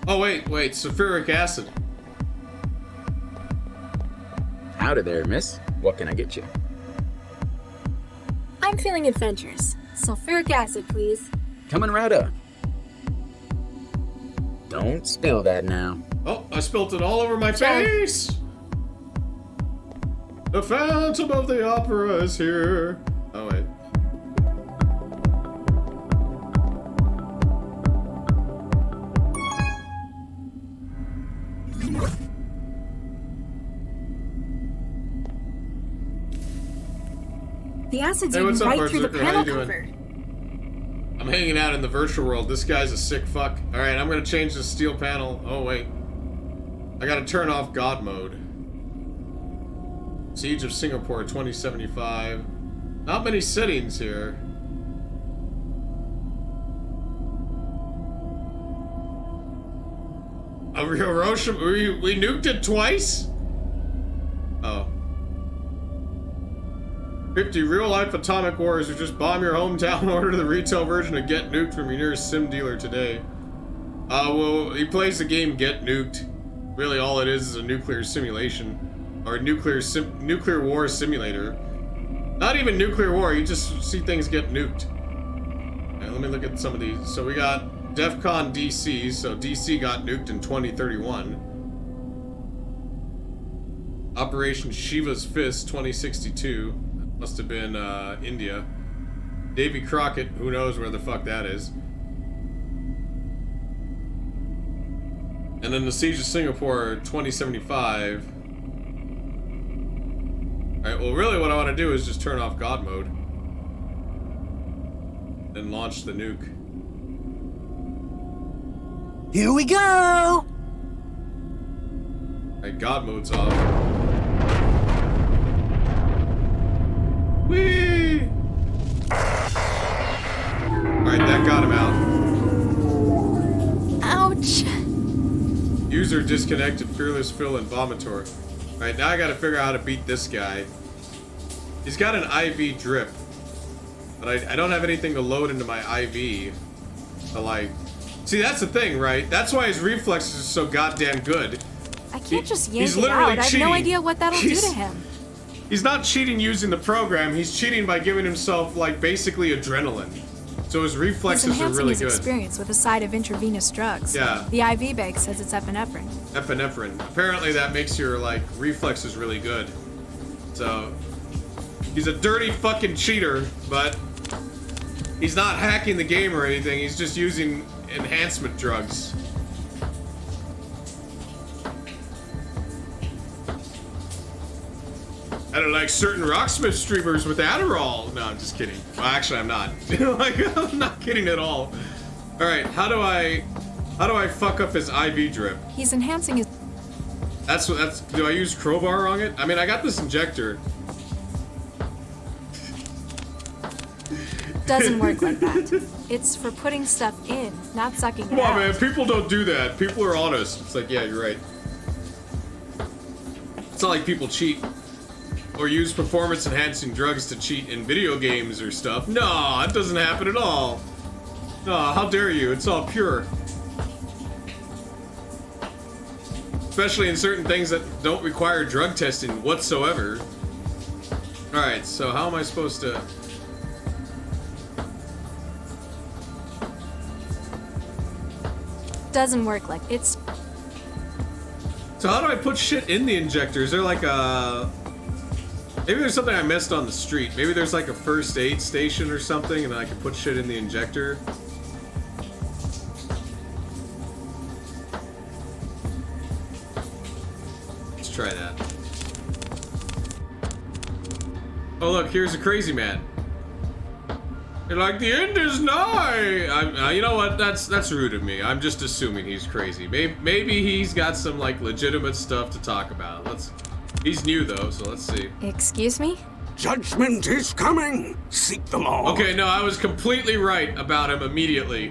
Oh, wait, sulfuric acid. Howdy there, miss. What can I get you? I'm feeling adventurous. Sulfuric acid, please. Coming right up. Don't spill that now. Oh, I spilt it all over my face! The Phantom of the Opera is here. Oh, wait. The acid's Hey, eating what's up, right through the Berserker? How panel you doing? cover. I'm hanging out in the virtual world. This guy's a sick fuck. Alright, I'm gonna change the steel panel. Oh, wait. I gotta turn off God mode. Siege of Singapore 2075. Not many settings here. Hiroshima, we nuked it twice? Oh. 50 real-life atomic wars who just bomb your hometown, order the retail version of Get Nuked from your nearest sim dealer today. Well, he plays the game Get Nuked. Really all it is a nuclear simulation. Or a nuclear war simulator. Not even nuclear war, you just see things get nuked. Alright, let me look at some of these. So we got DEFCON DC, so DC got nuked in 2031. Operation Shiva's Fist 2062. Must have been India. Davy Crockett, who knows where the fuck that is. And then the Siege of Singapore 2075. Alright, well really what I want to do is just turn off God mode. And launch the nuke. Here we go! Alright, God mode's off. Whee! Alright, that got him out. Ouch! User disconnected, Fearless Phil and Vomitor. Alright, now I gotta figure out how to beat this guy. He's got an IV drip. But I don't have anything to load into my IV. To like... See, that's the thing, right? That's why his reflexes are so goddamn good. I can't just yank he's it literally out. I have cheating. no idea what that'll do to him. He's not cheating using the program, he's cheating by giving himself, like, basically adrenaline. So his reflexes He's are enhancing really his good. experience with a side of intravenous drugs. Yeah. The IV bag says it's epinephrine. Epinephrine. Apparently that makes your, like, reflexes really good. So, he's a dirty fucking cheater, but he's not hacking the game or anything, he's just using enhancement drugs. I don't like certain Rocksmith streamers with Adderall. No, I'm just kidding. Well, actually, I'm not. Like, I'm not kidding at all. All right, how do I fuck up his IV drip? He's enhancing his... Do I use crowbar on it? I mean, I got this injector. Doesn't work like that. It's for putting stuff in, not sucking it Come on, out. man. People don't do that. People are honest. It's like, yeah, you're right. It's not like people cheat or use performance-enhancing drugs to cheat in video games or stuff. No, it doesn't happen at all. No, how dare you? It's all pure. Especially in certain things that don't require drug testing whatsoever. Alright, so how am I supposed to... Doesn't work like... It's... So how do I put shit in the injector? Is there like a... Maybe there's something I missed on the street. Maybe there's like a first aid station or something and I can put shit in the injector. Let's try that. Oh look, here's a crazy man. You're like, the end is nigh! You know what, that's rude of me. I'm just assuming he's crazy. Maybe he's got some like legitimate stuff to talk about. He's new though, so let's see. Excuse me? Judgment is coming! Seek the law. Okay, no, I was completely right about him immediately.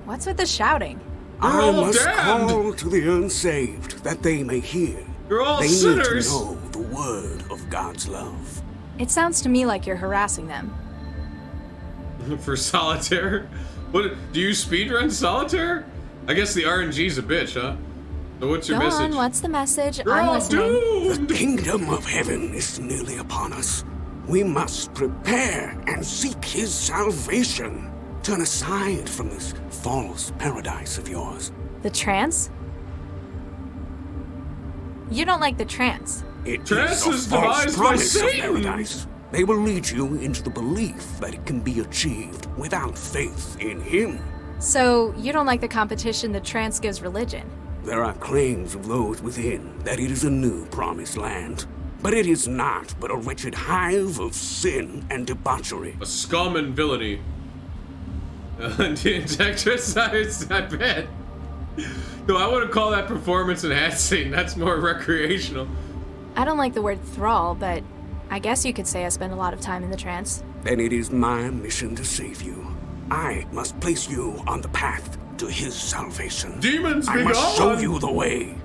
What's with the shouting? You're I all must damned. call to the unsaved that they may hear. You're all They sinners! need to know the word of God's love. It sounds to me like you're harassing them. For solitaire? What, do you speedrun solitaire? I guess the RNG's a bitch, huh? So what's your Go message? on, what's the message? You're I'm all listening. doomed! The kingdom of heaven is nearly upon us. We must prepare and seek his salvation. Turn aside from this false paradise of yours. The trance? You don't like the trance. It Trance is is a false devised by promise of Satan. paradise. They will lead you into the belief that it can be achieved without faith in him. So, you don't like the competition the trance gives religion? There are claims of those within that it is a new promised land. But it is not but a wretched hive of sin and debauchery. A scum and villainy. The injectress, I bet. No, I wouldn't call that performance enhancing. That's more recreational. I don't like the word thrall, but I guess you could say I spend a lot of time in the trance. Then it is my mission to save you. I must place you on the path to his salvation. Demons I be must show gone! you the way.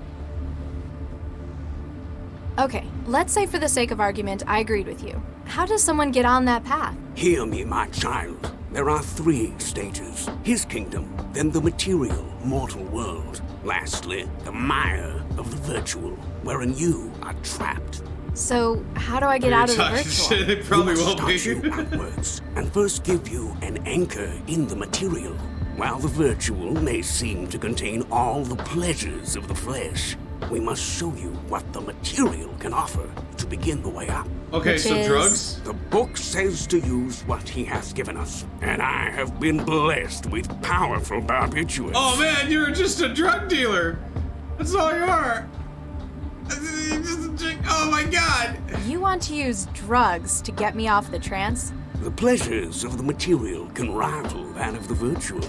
Okay, let's say for the sake of argument, I agreed with you. How does someone get on that path? Hear me, my child. There are 3 stages. His kingdom, then the material, mortal world. Lastly, the mire of the virtual, wherein you are trapped. So, how do I get You're out of the talking virtual? shit. It probably we must won't start you be. backwards, and first give you an anchor in the material. While the virtual may seem to contain all the pleasures of the flesh, we must show you what the material can offer to begin the way up. Okay, Which so is- drugs? The book says to use what he has given us, and I have been blessed with powerful barbiturates. Oh man, you're just a drug dealer. That's all you are. Oh my god. You want to use drugs to get me off the trance? The pleasures of the material can rival that of the virtual.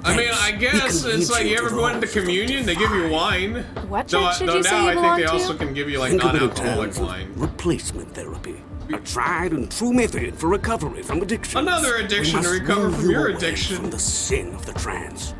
I mean, Hence, I he guess can it's lead like you to ever go into those who communion, they give you defy. wine. What Though, church did though you say now you I think belong they to? also can give you like Think of it in non-alcoholic terms wine. of replacement therapy. A tried and true method for recovery from addiction. Another addiction to recover from your addiction. From the sin of the trance.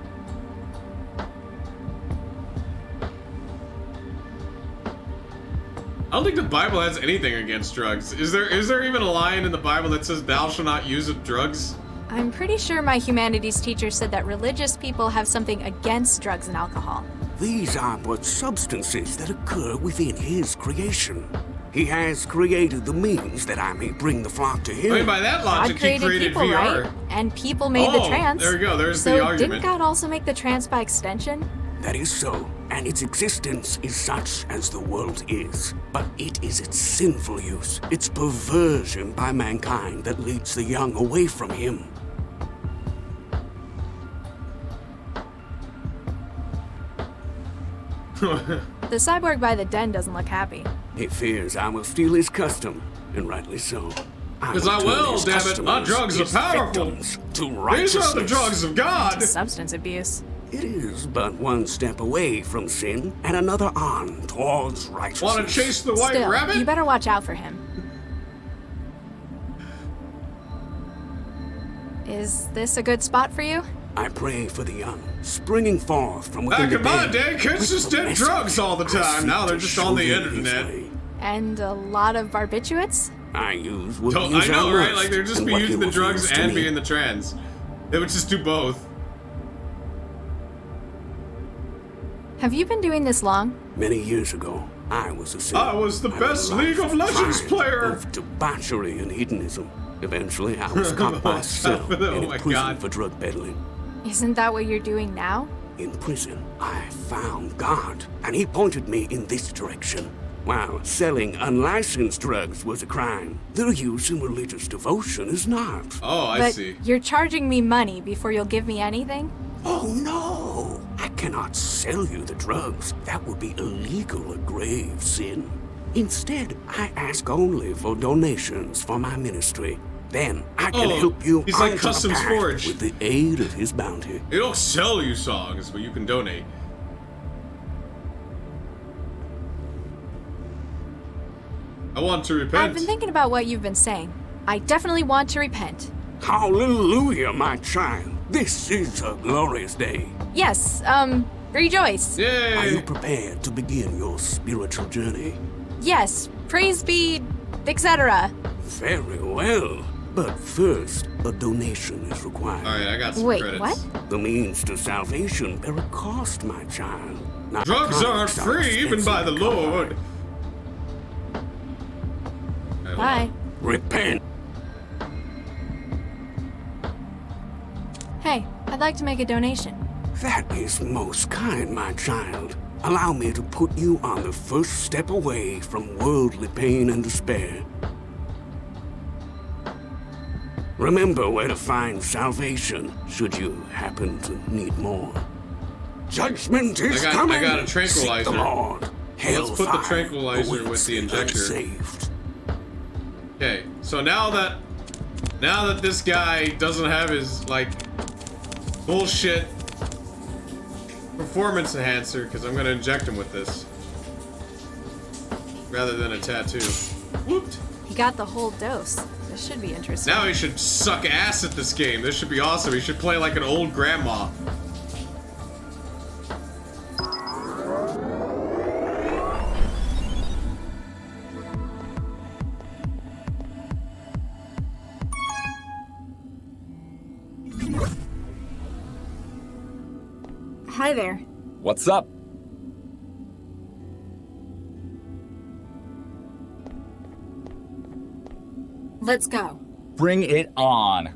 I don't think the Bible has anything against drugs. Is there even a line in the Bible that says thou shalt not use of drugs? I'm pretty sure my humanities teacher said that religious people have something against drugs and alcohol. These are but substances that occur within his creation. He has created the means that I may bring the flock to him. I mean, by that logic, God he created created people, VR. right? And people made the Oh, trance. there we go. There's so the argument. didn't God also make the trance by extension? That is so, and its existence is such as the world is. But it is its sinful use, its perversion by mankind that leads the young away from him. The cyborg by the den doesn't look happy. He fears I will steal his custom, and rightly so. 'Cause I turn will, his damn it. My customers, drugs are his powerful. victims, to These righteousness. are the drugs of God. Substance abuse. It is but one step away from sin and another on towards righteousness. Want to chase the white Still, rabbit? you better watch out for him. Is this a good spot for you? I pray for the young, springing forth from within Back the in my den day, kids with just the did message drugs all the I time. seek Now they're to just show on the you his internet. way. And a lot of barbiturates? I use what Don't- means I know, I right? must, Like, they'd just and be what using he the drugs reveals to and me. be in the trance. They would just do both. Have you been doing this long? Many years ago, I was a sinner. I was the I led a best life League of Legends crime, player. Of debauchery and hedonism. Eventually, I was caught myself Oh and my imprisoned God. for drug peddling. Isn't that what you're doing now? in prison, I found God, and he pointed me in this direction. While selling unlicensed drugs was a crime, their use in religious devotion is not. Oh, I But see. you're charging me money before you'll give me anything? Oh no! I cannot sell you the drugs. That would be illegal, a grave sin. Instead, I ask only for donations for my ministry. Then I can help you he's like onto the Customs path Forge. with the aid of his bounty. They don't sell you songs, but you can donate. I want to repent. I've been thinking about what you've been saying. I definitely want to repent. Hallelujah, my child. This is a glorious day. Yes, rejoice. Are you Yay! prepared to begin your spiritual journey? Yes, praise be, etc. Very well. But first, a donation is required. Alright, I got some Wait, Oh, credits. what? The means to salvation bear a cost, my child. Drugs aren't free even by the Lord. Alright, hold Bye. on. Repent. Hey, I'd like to make a donation. That is most kind, my child. Allow me to put you on the first step away from worldly pain and despair. Remember where to find salvation, should you happen to need more. Judgment is coming. I got a tranquilizer. Seek the Lord. Let's put the Hellfire tranquilizer with awaits the injector. unsaved. Okay, so now that this guy doesn't have his like bullshit performance enhancer, because I'm gonna inject him with this rather than a tattoo. Whooped. He got the whole dose. This should be interesting. Now he should suck ass at this game. This should be awesome. He should play like an old grandma. Hi there. What's up? Let's go. Bring it on.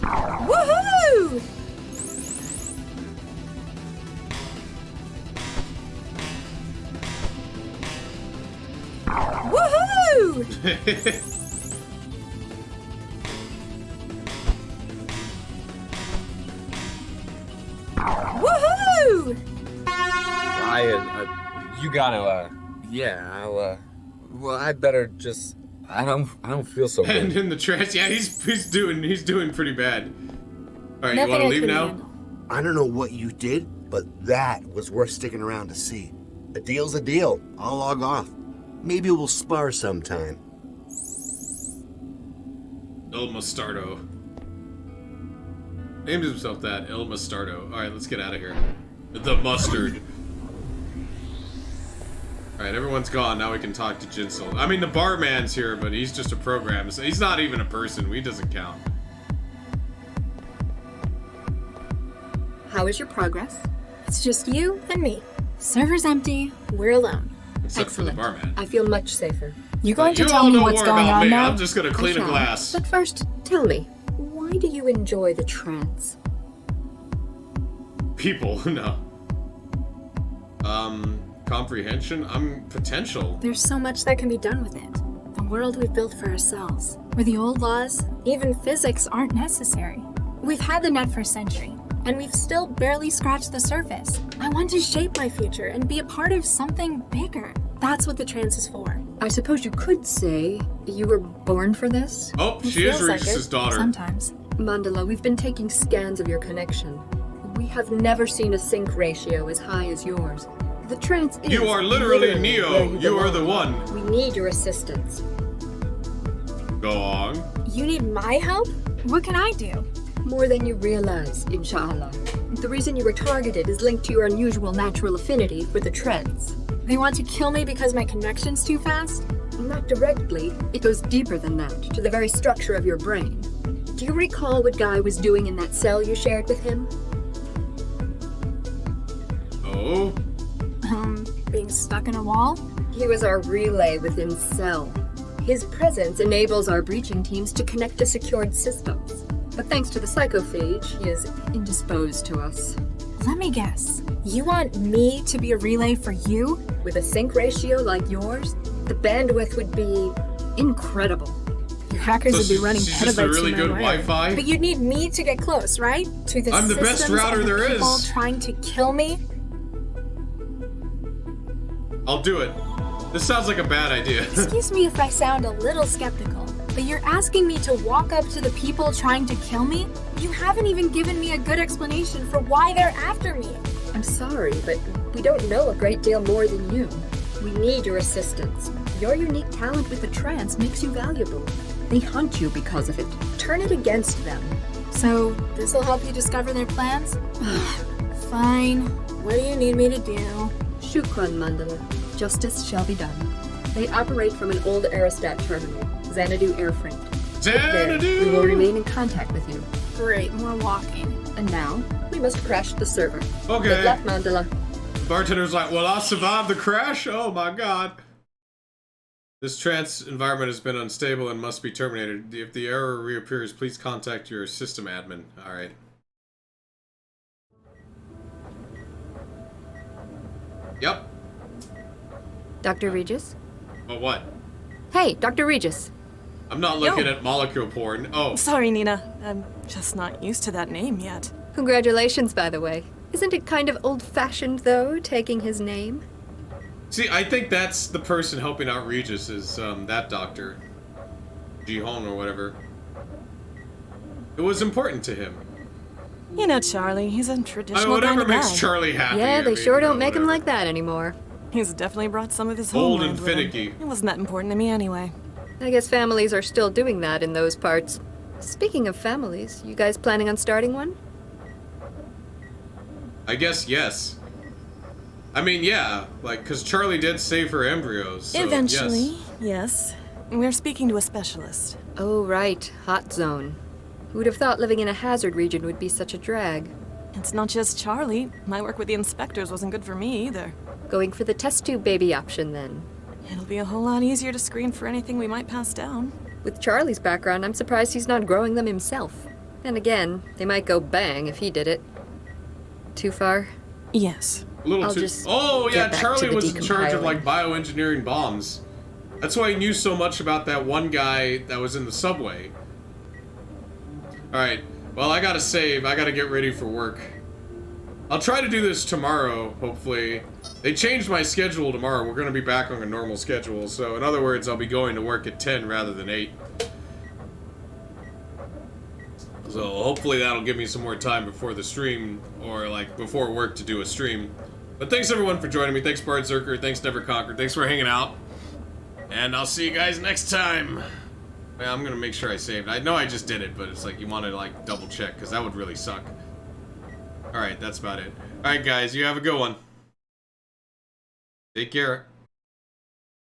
Woohoo! Woohoo! Woohoo! You gotta, well, I better just, I don't feel so And good. in the trash, yeah, he's doing pretty bad. All right, you Nothing want to I leave couldn't now? handle. I don't know what you did, but that was worth sticking around to see. A deal's a deal. I'll log off. Maybe we'll spar sometime. El Mostardo. Named himself that, El Mostardo. Alright, let's get out of here. The mustard. Alright, everyone's gone. Now we can talk to Jinsel. I mean, the barman's here, but he's just a program. So he's not even a person. He doesn't count. How is your progress? It's just you and me. Server's empty. We're alone. Except for the barman. I feel much safer. You going to You tell all me don't what's worry going about on me. now? I'm just gonna clean a shall. glass. But first, tell me, why do you enjoy the trance? People, no. Comprehension? Potential. There's so much that can be done with it. The world we've built for ourselves, where the old laws, even physics, aren't necessary. We've had the net for a century, and we've still barely scratched the surface. I want to shape my future and be a part of something bigger. That's what the trance is for. I suppose you could say you were born for this? Oh, It she is feels like Reese's it, daughter. Sometimes. Mandela, we've been taking scans of your connection. We have never seen a sync ratio as high as yours. The trance is You are literally where Neo. You are the belong. one. We need your assistance. Go on. You need my help? What can I do? More than you realize, inshallah. The reason you were targeted is linked to your unusual natural affinity for the trance. They want to kill me because my connection's too fast? Not directly. It goes deeper than that, to the very structure of your brain. Do you recall what Guy was doing in that cell you shared with him? Oh? Being stuck in a wall? He was our relay within cell. His presence enables our breaching teams to connect to secured systems. But thanks to the psychophage, he is indisposed to us. Let me guess. You want me to be a relay for you? With a sync ratio like yours, the bandwidth would be incredible. Your hackers would be running she's petabytes just a really through good my wire. Wi-Fi? But you'd need me to get close, right? To the I'm the best systems router of the there people is. trying to kill me? I'll do it. This sounds like a bad idea. Excuse me if I sound a little skeptical, but you're asking me to walk up to the people trying to kill me? You haven't even given me a good explanation for why they're after me. I'm sorry, but we don't know a great deal more than you. We need your assistance. Your unique talent with the trance makes you valuable. They hunt you because of it. Turn it against them. So, this'll help you discover their plans? Fine. What do you need me to do? Shukran, Mandala. Justice shall be done. They operate from an old Aerostat terminal, Xanadu Air Freight. There, Xanadu! we will remain in contact with you. Great, more walking. And now, we must crash the server. Okay. Good luck, Mandala. Bartender's like, well, I'll survive the crash? Oh my god. This trance environment has been unstable and must be terminated. If the error reappears, please contact your system admin. Alright. Yep. Dr. Regis? But what? Hey, Dr. Regis. I'm not looking at molecule porn. Oh. Sorry, Nina. I'm just not used to that name yet. Congratulations, by the way. Isn't it kind of old-fashioned, though, taking his name? See, I think that's the person helping out Regis is that doctor. Jihon or whatever. It was important to him. You know Charlie, he's a traditional Whatever kind of makes guy. Charlie happy. Yeah, they sure don't make him whatever. like that anymore. He's definitely brought some of his Old homeland and with him. finicky. It wasn't that important to me anyway. I guess families are still doing that in those parts. Speaking of families, you guys planning on starting one? I guess yes. I mean, yeah, like, because Charlie did save her embryos, so Eventually, yes. yes. We're speaking to a specialist. Oh, right. Hot zone. Who'd have thought living in a hazard region would be such a drag? It's not just Charlie. My work with the inspectors wasn't good for me either. Going for the test tube baby option, then. It'll be a whole lot easier to screen for anything we might pass down. With Charlie's background, I'm surprised he's not growing them himself. And again, they might go bang if he did it. Too far? Yes. A little I'll too. just Oh yeah, get back to Charlie the was in charge of like decompiling. bioengineering bombs. That's why he knew so much about that one guy that was in the subway. All right. Well, I gotta save. I gotta get ready for work. I'll try to do this tomorrow, hopefully. They changed my schedule tomorrow. We're gonna be back on a normal schedule. So in other words, I'll be going to work at 10 rather than 8. So hopefully that'll give me some more time before the stream, or like before work to do a stream. But thanks everyone for joining me. Thanks Bart Zerker. Thanks Never Conquered. Thanks for hanging out. And I'll see you guys next time. Yeah, I'm gonna make sure I saved. I know I just did it, but it's like you want to like double check because that would really suck. All right, that's about it. All right, guys, you have a good one. Take care.